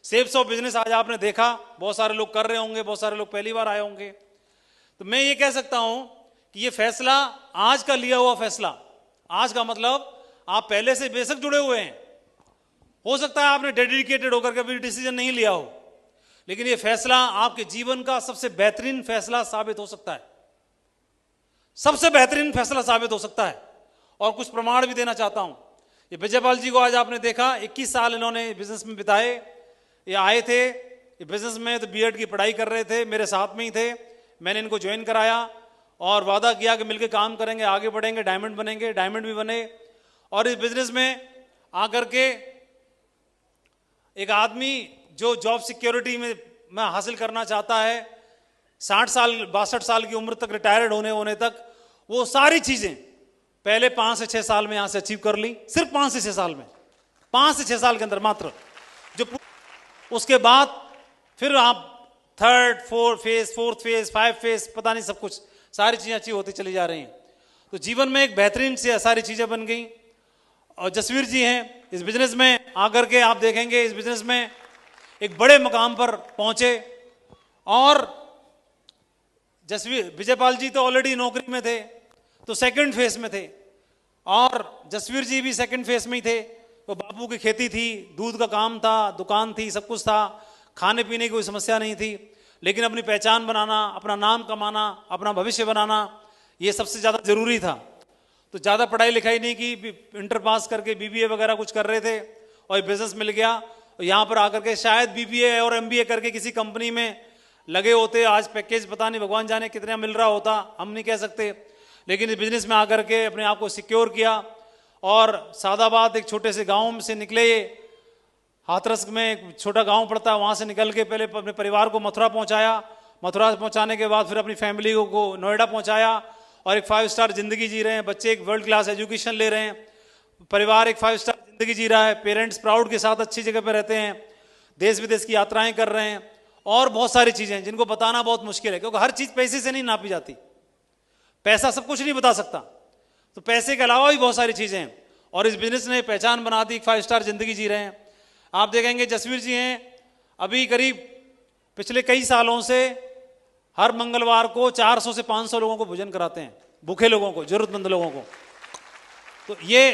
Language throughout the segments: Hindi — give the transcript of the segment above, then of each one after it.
शेप्स ऑफ बिजनेस आज आपने देखा, बहुत सारे लोग कर रहे होंगे, बहुत सारे लोग पहली बार आए होंगे। तो मैं ये कह सकता हूं कि ये फैसला आज का लिया हुआ फैसला, आज का मतलब आप पहले से बेशक जुड़े हुए हैं, हो सकता है आपने डेडिकेटेड होकर के भी डिसीजन नहीं लिया हो, लेकिन ये फैसला आपके जीवन का सबसे बेहतरीन फैसला साबित हो सकता है, सबसे बेहतरीन फैसला साबित हो सकता है। और कुछ प्रमाण भी देना चाहता हूं। ये विजयपाल जी को आज आपने देखा, 21 साल इन्होंने बिजनेस में बिताए। ये आए थे ये बिजनेस में, तो बीएड की पढ़ाई कर रहे थे, मेरे साथ में ही थे। मैंने इनको ज्वाइन कराया और वादा किया कि मिलकर काम करेंगे, आगे बढ़ेंगे, डायमंड बनेंगे, डायमंड भी बने। और इस बिजनेस में आकर के एक आदमी जो जॉब सिक्योरिटी में हासिल करना चाहता है, 60 साल 62 साल की उम्र तक रिटायर्ड होने तक, वो सारी चीजें पहले 5 से 6 साल में यहां से अचीव कर ली। सिर्फ 5 से 6 साल में, 5 से 6 साल के अंदर मात्र। जो उसके बाद फिर आप 3rd 4th phase, 4th phase, 5th phase, पता नहीं सब कुछ, सारी चीजें अचीव होती चली जा रही हैं। तो जीवन में एक बेहतरीन से सारी चीजें बन गई। और जसवीर जी हैं इस बिजनेस में आकर के, आप देखेंगे इस बिजनेस में एक बड़े मकाम पर पहुंचे। और जसवीर विजयपाल जी तो ऑलरेडी नौकरी में थे, तो 2nd फेज में थे, और जसवीर जी भी 2nd फेज में ही थे। तो बापू की खेती थी, दूध का काम था, दुकान थी, सब कुछ था, खाने पीने की कोई समस्या नहीं थी। लेकिन अपनी पहचान बनाना, अपना नाम कमाना, अपना भविष्य बनाना, ये सबसे ज्यादा जरूरी था। तो ज्यादा पढ़ाई लिखाई नहीं की, इंटर पास करके बीबीए वगैरह कुछ कर रहे थे और बिजनेस मिल गया। और यहाँ पर आकर के शायद बीबीए और एमबीए करके किसी कंपनी में लगे होते, आज पैकेज पता नहीं भगवान जाने कितना मिल रहा होता, हम नहीं कह सकते। लेकिन इस बिजनेस में आकर के अपने आप को सिक्योर किया और सादाबाद एक छोटे से गांव से निकले। हाथरस में एक छोटा गांव पड़ता है, वहां से निकल के पहले अपने परिवार को मथुरा पहुंचाया, मथुरा पहुंचाने के बाद फिर अपनी फैमिली को नोएडा पहुंचाया और एक 5 स्टार जिंदगी जी रहे हैं। बच्चे एक वर्ल्ड क्लास एजुकेशन ले रहे हैं, परिवार एक 5 स्टार जिंदगी जी रहा है, पेरेंट्स प्राउड के साथ अच्छी जगह पर रहते हैं, देश विदेश की यात्राएं कर रहे हैं। और बहुत सारी चीजें हैं जिनको बताना बहुत मुश्किल है, क्योंकि हर चीज पैसे से नहीं नापी जाती, पैसा सब कुछ नहीं बता सकता। तो पैसे के अलावा भी बहुत सारी चीजें हैं और इस बिजनेस ने पहचान बना दी, 5 स्टार जिंदगी जी रहे हैं। आप देखेंगे जसवीर जी हैं अभी करीब पिछले कई सालों से हर मंगलवार को 400 से 500 लोगों को भोजन कराते हैं, भूखे लोगों को, जरूरतमंद लोगों को। तो ये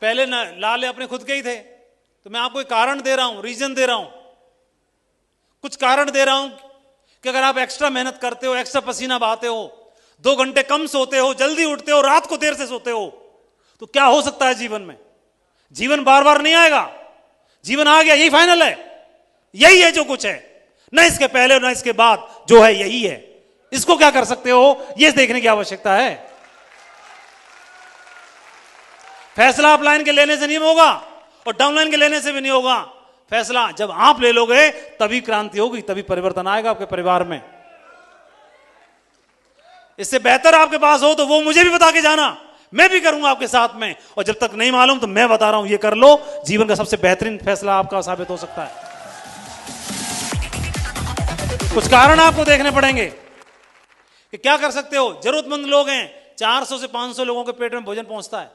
पहले लाले अपने खुद के ही थे। तो मैं आपको एक कारण दे रहा हूं, रीजन दे रहा हूं, कुछ कारण दे रहा हूं कि अगर आप एक्स्ट्रा मेहनत करते हो, एक्स्ट्रा पसीना बहाते हो, 2 घंटे कम सोते हो, जल्दी उठते हो, रात को देर से सोते हो, तो क्या हो सकता है जीवन में? जीवन बार बार नहीं आएगा, जीवन आ गया, यही फाइनल है, यही है जो कुछ है, न इसके पहले न इसके बाद, जो है यही है। इसको क्या कर सकते हो, यह देखने की आवश्यकता है। फैसला अप लाइन के लेने से नहीं होगा और डाउन लाइन के लेने से भी नहीं होगा। फैसला जब आप ले लोगे तभी क्रांति होगी, तभी परिवर्तन आएगा आपके परिवार में। इससे बेहतर आपके पास हो तो वो मुझे भी बता के जाना, मैं भी करूंगा आपके साथ में। और जब तक नहीं मालूम तो मैं बता रहा हूं, ये कर लो, जीवन का सबसे बेहतरीन फैसला आपका साबित हो सकता है। कुछ कारण आपको देखने पड़ेंगे कि क्या कर सकते हो। जरूरतमंद लोग हैं, 400 से 500 लोगों के पेट में भोजन पहुंचता है।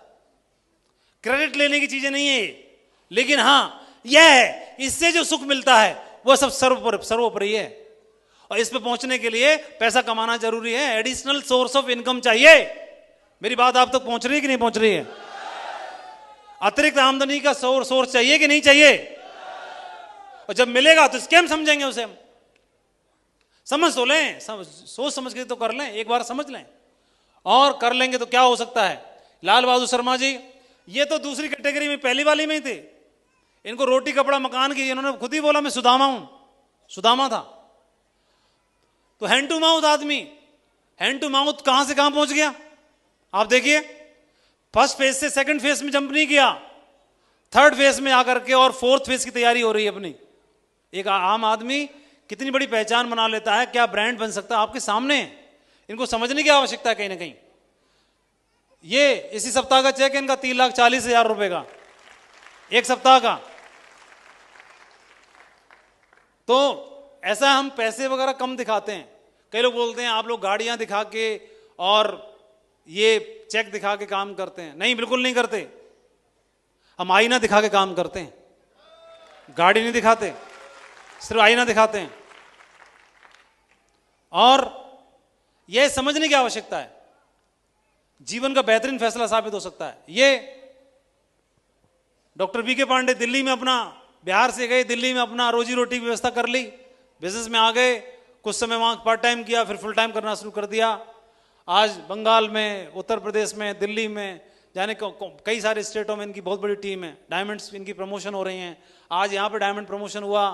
क्रेडिट लेने की चीजें नहीं है ये, लेकिन हां यह है, इससे जो सुख मिलता है वह सब सर्वोपरि है। और इस पे पहुंचने के लिए पैसा कमाना जरूरी है, एडिशनल सोर्स ऑफ इनकम चाहिए। मेरी बात आप तक पहुंच रही है कि नहीं पहुंच रही है? अतिरिक्त आमदनी का सोर्स चाहिए कि नहीं चाहिए? और जब मिलेगा तो स्कैम समझेंगे उसे हम। समझ तो लें, सोच समझ के तो कर लें, एक बार समझ लें और कर लेंगे तो क्या हो सकता है। लाल बहादुर शर्मा जी ये तो दूसरी कैटेगरी में, पहली वाली में ही थे। इनको रोटी कपड़ा मकान की, इन्होंने खुद ही बोला मैं सुदामा हूं, सुदामा था। तो हैंड टू माउथ आदमी, हैंड टू माउथ कहां से कहां पहुंच गया आप देखिए। 1st फेज से 2nd फेज में जंप नहीं किया, 3rd फेज में आकर के और 4th फेज की तैयारी हो रही है अपनी। एक आम आदमी कितनी बड़ी पहचान बना लेता है, क्या ब्रांड बन सकता है आपके सामने। इनको समझने की आवश्यकता है कहीं ना कहीं। ये इसी सप्ताह का चेक है इनका 3,40,000 रुपए का, एक सप्ताह का। तो ऐसा हम पैसे वगैरह कम दिखाते हैं। कई लोग बोलते हैं आप लोग गाड़ियां दिखा के और ये चेक दिखा के काम करते हैं। नहीं, बिल्कुल नहीं करते। हम आईना दिखा के काम करते हैं। गाड़ी नहीं दिखाते, सिर्फ आईना दिखाते हैं। और यह समझने की आवश्यकता है, जीवन का बेहतरीन फैसला साबित हो सकता है। ये डॉक्टर वीके पांडे दिल्ली में अपना, बिहार से गए, दिल्ली में अपना रोजी रोटी की व्यवस्था कर ली, बिजनेस में आ गए, कुछ समय वहां पार्ट टाइम किया, फिर फुल टाइम करना शुरू कर दिया। आज बंगाल में, उत्तर प्रदेश में, दिल्ली में, जाने कई सारे स्टेटों में इनकी बहुत बड़ी टीम है। डायमंड्स इनकी प्रमोशन हो रही हैं। आज यहाँ पे डायमंड प्रमोशन हुआ,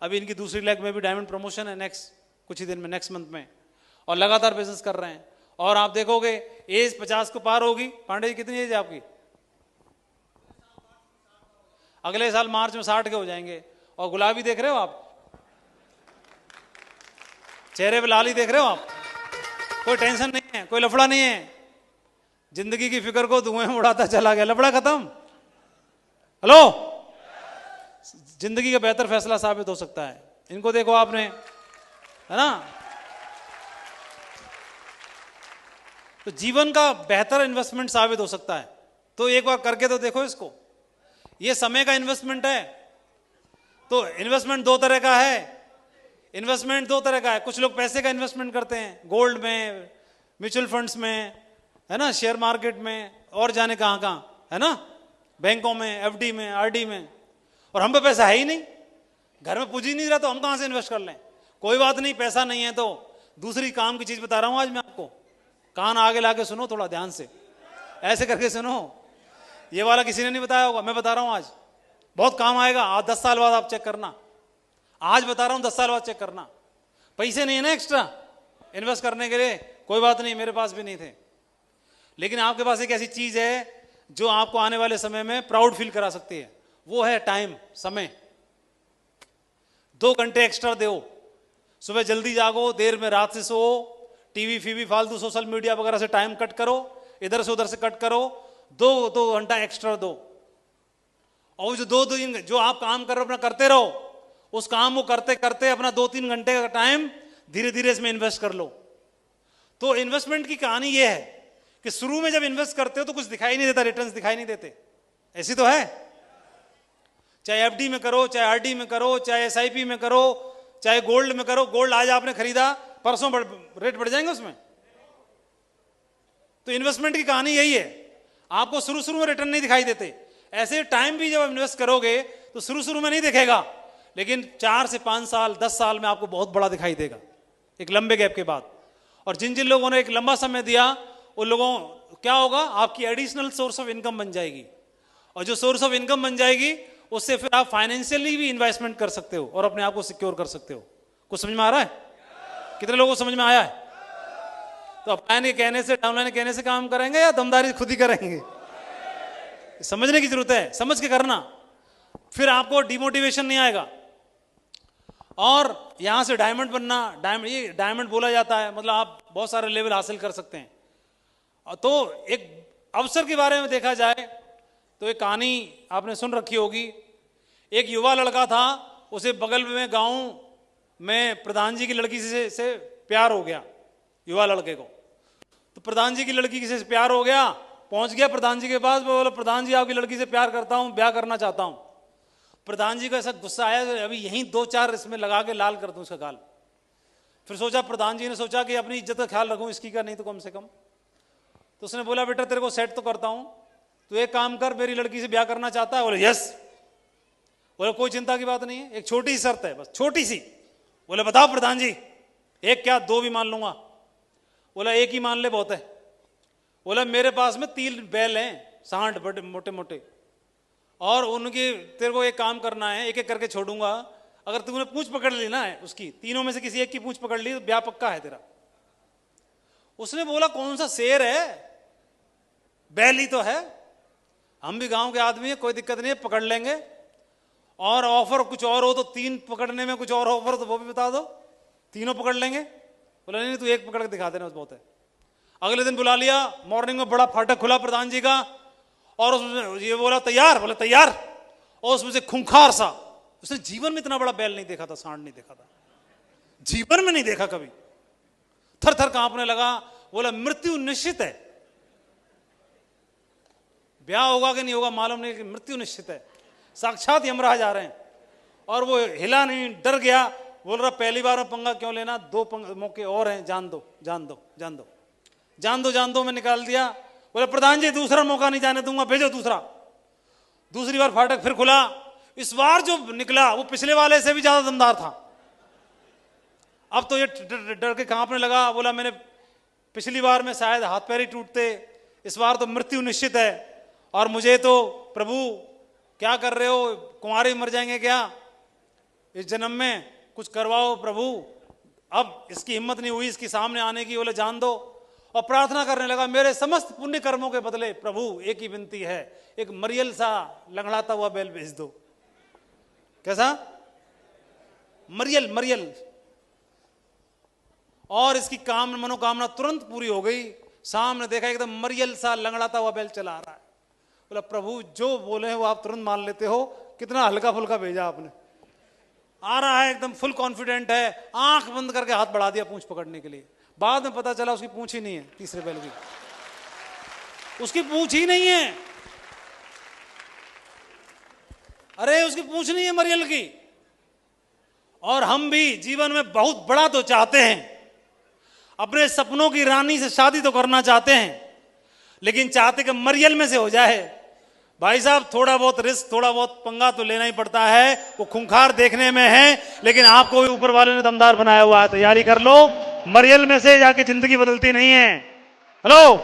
अभी इनकी दूसरी लेग में भी डायमंड प्रमोशन है नेक्स्ट कुछ ही दिन में, नेक्स्ट मंथ में, और लगातार बिजनेस कर रहे हैं। और आप देखोगे एज 50 को पार होगी। पांडे जी कितनी एज है आपकी? अगले साल मार्च में 60 के हो जाएंगे। और गुलाबी देख रहे हो आप, चेहरे पे लाली देख रहे हो आप, कोई टेंशन नहीं है, कोई लफड़ा नहीं है, जिंदगी की फिक्र को धुएं में उड़ाता चला गया, लफड़ा खत्म। हेलो, जिंदगी का बेहतर फैसला साबित हो सकता है। इनको देखो आपने, है ना, तो जीवन का बेहतर इन्वेस्टमेंट साबित हो सकता है। तो एक बार करके तो देखो इसको। ये समय का इन्वेस्टमेंट है। तो इन्वेस्टमेंट दो तरह का है, इन्वेस्टमेंट दो तरह का है। कुछ लोग पैसे का इन्वेस्टमेंट करते हैं, गोल्ड में, म्यूचुअल फंड्स में, है ना, शेयर मार्केट में, और जाने कहां कहां, है ना, बैंकों में, एफडी में, आरडी में। और हम पे पैसा है ही नहीं, घर में पूंजी नहीं रहा, तो हम कहां से इन्वेस्ट कर लें? कोई बात नहीं, पैसा नहीं है तो दूसरी काम की चीज बता रहा हूं आज मैं आपको। कान आगे लाके सुनो, थोड़ा ध्यान से, ऐसे करके सुनो। ये वाला किसी ने नहीं बताया होगा, मैं बता रहा हूं आज, बहुत काम आएगा। आज 10 साल बाद आप चेक करना, आज बता रहा हूं, 10 साल बाद चेक करना। पैसे नहीं है ना एक्स्ट्रा इन्वेस्ट करने के लिए, कोई बात नहीं, मेरे पास भी नहीं थे, लेकिन आपके पास एक ऐसी चीज है जो आपको आने वाले समय में प्राउड फील करा सकती है, वो है टाइम, समय। 2 घंटे एक्स्ट्रा दो, सुबह जल्दी जागो, देर में रात से सो, टीवी फीवी फालतू सोशल मीडिया वगैरह से टाइम कट करो, इधर से उधर से कट करो, 2 घंटा एक्स्ट्रा दो। और जो 2 दिन जो आप काम कर रहे हो अपना करते रहो, उस काम को करते करते अपना 2-3 घंटे का टाइम धीरे धीरे इसमें इन्वेस्ट कर लो। तो इन्वेस्टमेंट की कहानी यह है कि शुरू में जब इन्वेस्ट करते हो तो कुछ दिखाई नहीं देता, रिटर्न्स दिखाई नहीं देते, ऐसी तो है। चाहे एफडी में करो, चाहे आरडी में करो, चाहे एसआईपी में करो, चाहे गोल्ड में करो। गोल्ड आज आपने खरीदा, परसों रेट बढ़ जाएंगे उसमें। तो इन्वेस्टमेंट की कहानी यही है, आपको शुरू शुरू में रिटर्न नहीं दिखाई देते। ऐसे टाइम भी जब इन्वेस्ट करोगे तो शुरू शुरू में नहीं दिखेगा, लेकिन 4 से 5 साल, 10 साल में आपको बहुत बड़ा दिखाई देगा, एक लंबे गैप के बाद। और जिन जिन लोगों ने एक लंबा समय दिया, उन लोगों क्या होगा, आपकी एडिशनल सोर्स ऑफ इनकम बन जाएगी। और जो सोर्स ऑफ इनकम बन जाएगी, उससे फिर आप फाइनेंशियली भी इन्वेस्टमेंट कर सकते हो और अपने आप को सिक्योर कर सकते हो। कुछ समझ में आ रहा है? कितने लोगों को समझ में आया है? तो अपलाइन के कहने से, डाउनलाइन के कहने से काम करेंगे या दमदारी खुद ही करेंगे? समझने की जरूरत है, समझ के करना, फिर आपको डिमोटिवेशन नहीं आएगा। और यहां से डायमंड बनना, ये डायमंड बोला जाता है, मतलब आप बहुत सारे लेवल हासिल कर सकते हैं। तो एक अवसर के बारे में देखा जाए तो एक कहानी आपने सुन रखी होगी। एक युवा लड़का था, उसे बगल में गांव में प्रधान जी की लड़की से प्यार हो गया, युवा लड़के को। तो प्रधान जी की लड़की से प्यार हो गया, पहुंच गया प्रधान जी के पास, वो बोला प्रधान जी आपकी लड़की से प्यार करता हूं, ब्याह करना चाहता हूं। प्रधान जी को ऐसा गुस्सा आया, अभी यहीं 2-4 इसमें लगा के लाल कर दूं इसका गाल। फिर सोचा, प्रधान जी ने सोचा कि अपनी इज्जत का ख्याल रखूं, इसकी का नहीं तो कम से कम। तो उसने बोला बेटा तेरे को सेट तो करता हूं, तू एक काम कर, मेरी लड़की से ब्याह करना चाहता है? बोले यस। बोले कोई चिंता की बात नहीं है, एक छोटी सी शर्त है, बस छोटी सी। बोले बताओ प्रधान जी, एक क्या 2 भी मान लूंगा? बोला एक ही मान ले, बहुत है। बोला मेरे पास में 3 बैल हैं, सांड बड़े मोटे मोटे, और उनकी तेरे को एक काम करना है, एक एक करके छोड़ूंगा, अगर तूने पूंछ पकड़ ली ना है उसकी, तीनों में से किसी एक की पूंछ पकड़ ली तो ब्याह पक्का है तेरा। उसने बोला कौन सा शेर है, बैल ही तो है, हम भी गांव के आदमी है, कोई दिक्कत नहीं है, पकड़ लेंगे। और ऑफर कुछ और हो तो 3 पकड़ने में कुछ और ऑफर हो तो वो भी बता दो, तीनों पकड़ लेंगे। बोला नहीं तू एक पकड़ के दिखा देना, बहुत है। अगले दिन बुला लिया, मॉर्निंग में बड़ा फाटक खुला प्रधान जी का, और उसमें ये बोला तैयार, बोले तैयार। और उसमें से खूंखार सा, उसने जीवन में इतना बड़ा बैल नहीं देखा था, सांड नहीं देखा था, जीवन में नहीं देखा कभी। थर थर कांपने लगा, बोला मृत्यु निश्चित है, ब्याह होगा कि नहीं होगा मालूम नहीं, मृत्यु निश्चित है, साक्षात यमराज आ रहे हैं। और वो हिला नहीं, डर गया, बोल रहा पहली बार में पंगा क्यों लेना, दो मौके और हैं, जान दो जान दो जान दो जान दो जान दो। मैं निकाल दिया। बोले प्रधान जी दूसरा मौका नहीं जाने दूंगा, भेजो दूसरा। दूसरी बार फाटक फिर खुला। इस बार जो निकला वो पिछले वाले से भी ज्यादा दमदार था। अब तो ये डर के कांपने लगा। बोला मैंने पिछली बार में शायद हाथ पैर ही टूटते, इस बार तो मृत्यु निश्चित है, और मुझे तो प्रभु क्या कर रहे हो, कुंवारे मर जाएंगे क्या इस जन्म में, कुछ करवाओ प्रभु। अब इसकी हिम्मत नहीं हुई इसके सामने आने की। बोले जान दो, और प्रार्थना करने लगा मेरे समस्त पुण्य कर्मों के बदले प्रभु एक ही विनती है, एक मरियल सा लंगड़ाता हुआ बैल भेज दो। कैसा? मरियल, मरियल। और इसकी मनोकामना तुरंत पूरी हो गई। सामने देखा एकदम मरियल सा लंगड़ाता हुआ बैल चला आ रहा है। बोला प्रभु जो बोले हैं वो आप तुरंत मान लेते हो, कितना हल्का फुल्का भेजा आपने। आ रहा है एकदम फुल कॉन्फिडेंट है, आंख बंद करके हाथ बढ़ा दिया पूंछ पकड़ने के लिए। बाद में पता चला उसकी पूंछ ही नहीं है, तीसरे बैल की उसकी पूंछ ही नहीं है। अरे उसकी पूंछ नहीं है मरियल की। और हम भी जीवन में बहुत बड़ा तो चाहते हैं, अपने सपनों की रानी से शादी तो करना चाहते हैं, लेकिन चाहते कि मरियल में से हो जाए। भाई साहब थोड़ा बहुत रिस्क, थोड़ा बहुत पंगा तो लेना ही पड़ता है। वो खूंखार देखने में है, लेकिन आपको भी ऊपर वाले ने दमदार बनाया हुआ है। तैयारी कर लो, मरियल में से जाके जिंदगी बदलती नहीं है। हेलो।